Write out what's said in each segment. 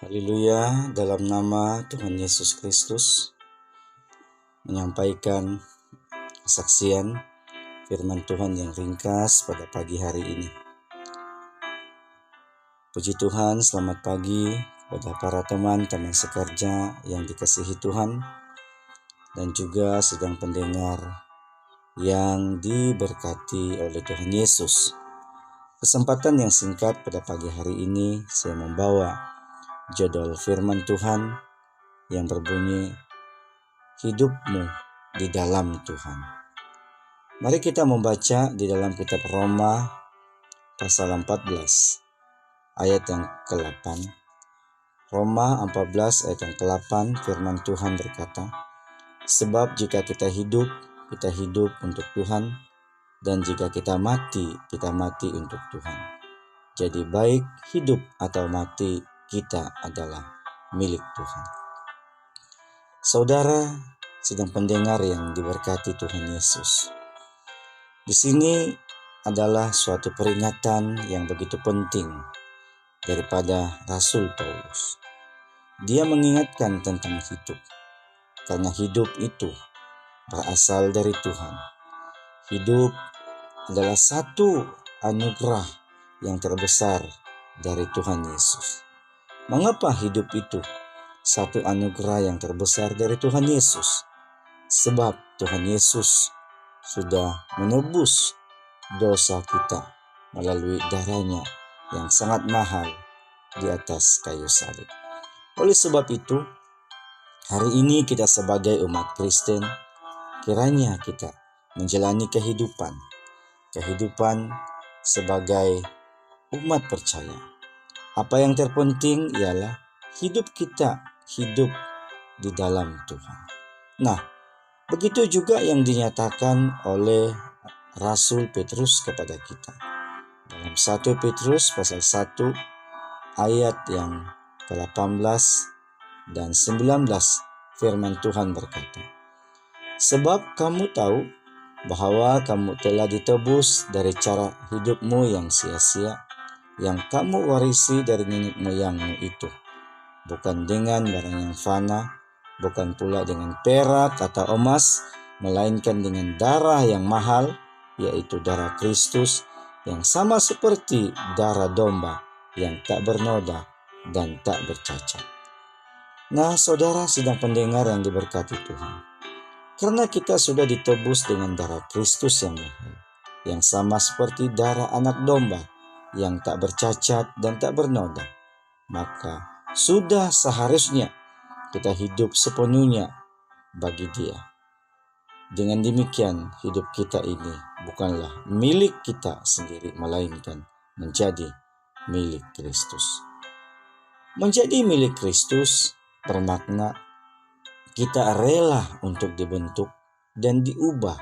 Haleluya, dalam nama Tuhan Yesus Kristus menyampaikan kesaksian firman Tuhan yang ringkas pada pagi hari ini. Puji Tuhan, selamat pagi kepada para teman-teman sekerja yang dikasihi Tuhan dan juga sedang pendengar yang diberkati oleh Tuhan Yesus. Kesempatan yang singkat pada pagi hari ini saya membawa judul firman Tuhan yang berbunyi, hidupmu di dalam Tuhan. Mari kita membaca di dalam kitab Roma pasal 14 ayat yang ke-8. Roma 14 ayat yang ke-8, firman Tuhan berkata, sebab jika kita hidup untuk Tuhan, dan jika kita mati untuk Tuhan. Jadi baik hidup atau mati, kita adalah milik Tuhan. Saudara sedang pendengar yang diberkati Tuhan Yesus. Di sini adalah suatu peringatan yang begitu penting daripada Rasul Paulus. Dia mengingatkan tentang hidup, karena hidup itu berasal dari Tuhan. Hidup adalah satu anugerah yang terbesar dari Tuhan Yesus. Mengapa hidup itu satu anugerah yang terbesar dari Tuhan Yesus? Sebab Tuhan Yesus sudah menebus dosa kita melalui darahnya yang sangat mahal di atas kayu salib. Oleh sebab itu, hari ini kita sebagai umat Kristen, kiranya kita menjalani kehidupan sebagai umat percaya. Apa yang terpenting ialah hidup kita hidup di dalam Tuhan. Nah, begitu juga yang dinyatakan oleh Rasul Petrus kepada kita. Dalam 1 Petrus pasal 1 ayat yang ke-18 dan 19, firman Tuhan berkata, sebab kamu tahu bahwa kamu telah ditebus dari cara hidupmu yang sia-sia, yang kamu warisi dari nenek moyangmu itu, bukan dengan barang yang fana, bukan pula dengan perak atau emas, melainkan dengan darah yang mahal, yaitu darah Kristus, yang sama seperti darah domba yang tak bernoda dan tak bercacat. Nah, saudara sedang pendengar yang diberkati Tuhan, karena kita sudah ditebus dengan darah Kristus yang mahal, yang sama seperti darah anak domba yang tak bercacat dan tak bernoda, maka sudah seharusnya kita hidup sepenuhnya bagi Dia. Dengan demikian, hidup kita ini bukanlah milik kita sendiri, melainkan menjadi milik Kristus. Menjadi milik Kristus bermakna kita rela untuk dibentuk dan diubah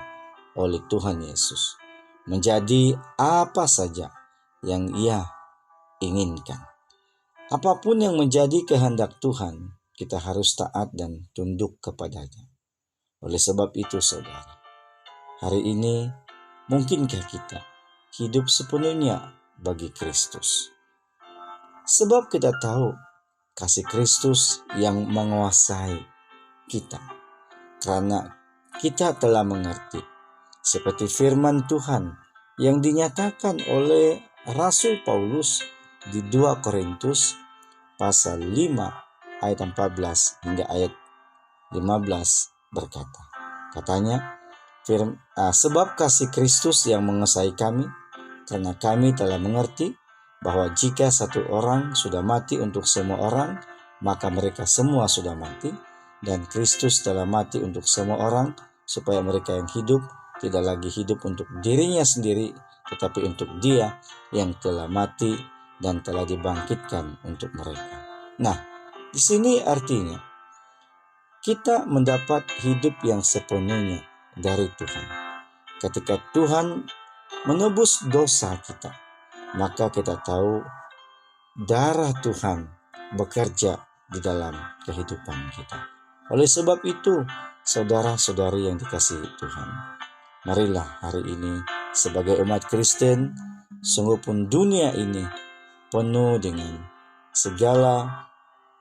oleh Tuhan Yesus menjadi apa saja yang Ia inginkan. Apapun yang menjadi kehendak Tuhan, kita harus taat dan tunduk kepadanya. Oleh sebab itu, saudara, hari ini mungkinkah kita hidup sepenuhnya bagi Kristus? Sebab kita tahu kasih Kristus yang menguasai kita, karena kita telah mengerti seperti firman Tuhan yang dinyatakan oleh Rasul Paulus di 2 Korintus pasal 5 ayat 14 hingga ayat 15 berkata. Katanya, sebab kasih Kristus yang menguasai kami, karena kami telah mengerti bahwa jika satu orang sudah mati untuk semua orang, maka mereka semua sudah mati, dan Kristus telah mati untuk semua orang, supaya mereka yang hidup tidak lagi hidup untuk dirinya sendiri, tetapi untuk Dia yang telah mati dan telah dibangkitkan untuk mereka. Nah, di sini artinya kita mendapat hidup yang sepenuhnya dari Tuhan. Ketika Tuhan menebus dosa kita, maka kita tahu darah Tuhan bekerja di dalam kehidupan kita. Oleh sebab itu, saudara-saudari yang dikasihi Tuhan, marilah hari ini sebagai umat Kristen, sungguh pun dunia ini penuh dengan segala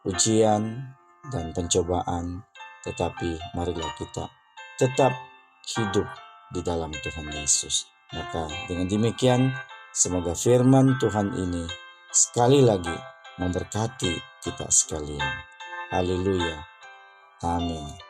ujian dan pencobaan, tetapi marilah kita tetap hidup di dalam Tuhan Yesus. Maka dengan demikian, semoga firman Tuhan ini sekali lagi memberkati kita sekalian. Haleluya. Amin.